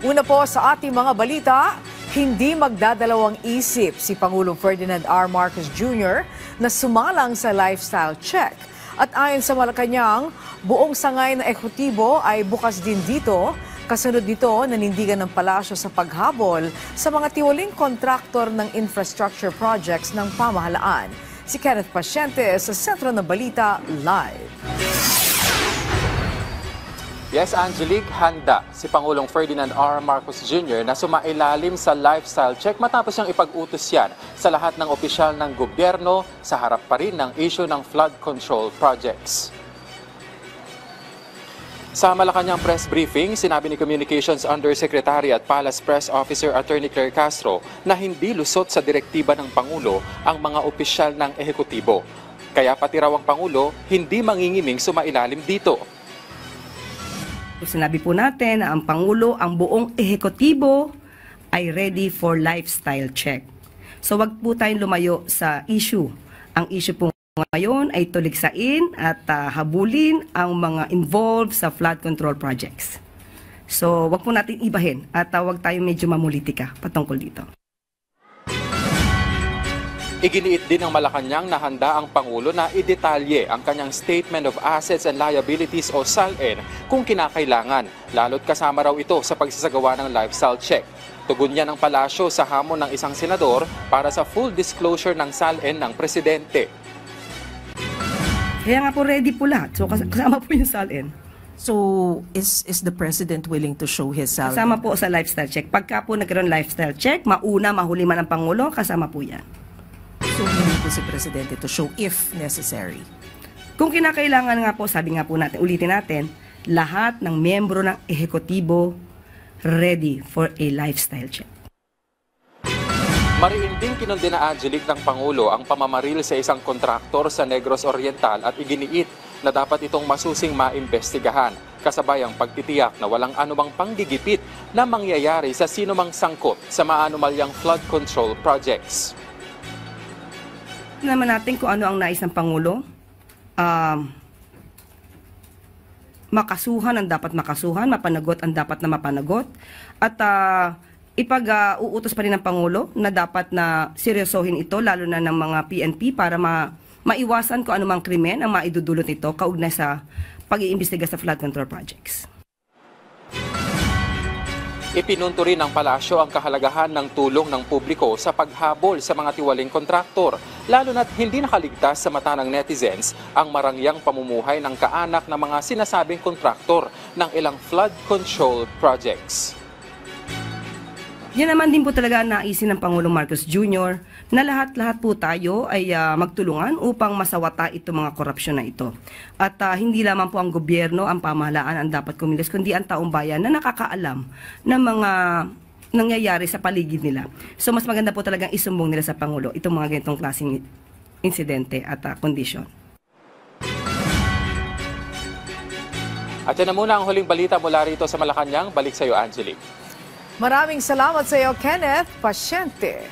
Una po sa ating mga balita, hindi magdadalawang isip si Pangulong Ferdinand R. Marcos Jr. na sumalang sa lifestyle check. At ayon sa Malacanang, buong sangay na ehekutibo ay bukas din dito. Kasunod nito, nanindigan ng palasyo sa paghabol sa mga tiwaling kontraktor ng infrastructure projects ng pamahalaan. Si Kenneth Pasyente sa Sentro ng Balita Live. Yes, Angelique, handa si Pangulong Ferdinand R. Marcos Jr. na sumailalim sa lifestyle check matapos niyang ipag-utos yan sa lahat ng opisyal ng gobyerno sa harap pa rin ng issue ng flood control projects. Sa Malacanang press briefing, sinabi ni Communications Undersecretary at Palace Press Officer Attorney Claire Castro na hindi lusot sa direktiba ng Pangulo ang mga opisyal ng ehekutibo. Kaya pati raw ang Pangulo hindi mangingiming sumailalim dito. Sinabi po natin na ang Pangulo, ang buong ehekutibo ay ready for lifestyle check. So wag po tayong lumayo sa issue. Ang issue po ngayon ay tuligsain at habulin ang mga involved sa flood control projects. So wag po natin ibahin at wag tayong medyo mamulitika patungkol dito. Iginiit din ng Malacanang na handa ang Pangulo na idetalye ang kanyang Statement of Assets and Liabilities o SALN kung kinakailangan, lalo't kasama raw ito sa pagsasagawa ng lifestyle check. Tugon niya ng palasyo sa hamon ng isang senador para sa full disclosure ng SALN ng presidente. Kaya nga po ready po lahat. So kasama po yung SALN. So, is the President willing to show his salary? Kasama po sa lifestyle check. Pagka po nagkaroon lifestyle check, mauna, mahuli man ang Pangulo, kasama po yan. So, willing po si Presidente to show if necessary? Kung kinakailangan nga po, sabi nga po natin, ulitin natin, lahat ng miyembro ng ehekutibo ready for a lifestyle check. Mariinding kinundina Angelique ng Pangulo ang pamamaril sa isang kontraktor sa Negros Oriental at iginiit na dapat itong masusing maimbestigahan, kasabay ang pagtitiyak na walang anumang panggigipit na mangyayari sa sinumang sangkot sa maanumalyang flood control projects. Naman natin kung ano ang nais ng Pangulo. Makasuhan ang dapat makasuhan, mapanagot ang dapat na mapanagot, at ipag-uutos pa rin ng Pangulo na dapat na seryosohin ito, lalo na ng mga PNP, para maiwasan kung anumang krimen ang maidudulot nito kaugnay sa pag-iimbestiga sa flood control projects. Ipinunto rin ng palasyo ang kahalagahan ng tulong ng publiko sa paghabol sa mga tiwaling kontraktor, lalo na't hindi nakaligtas sa mata ng netizens ang marangyang pamumuhay ng kaanak ng mga sinasabing kontraktor ng ilang flood control projects. Yan naman din po talaga naisin ng Pangulong Marcos Jr. na lahat-lahat po tayo ay magtulungan upang masawata itong mga korupsyon na ito. At hindi lamang po ang gobyerno, ang pamahalaan ang dapat kumilos, kundi ang taong bayan na nakakaalam ng mga nangyayari sa paligid nila. So mas maganda po talagang isumbong nila sa Pangulo itong mga ganitong klaseng insidente at kondisyon. At yan na muna ang huling balita mula rito sa Malacanang. Balik sa iyo, Angelique. Maraming salamat sa iyo, Kenneth Pasyente.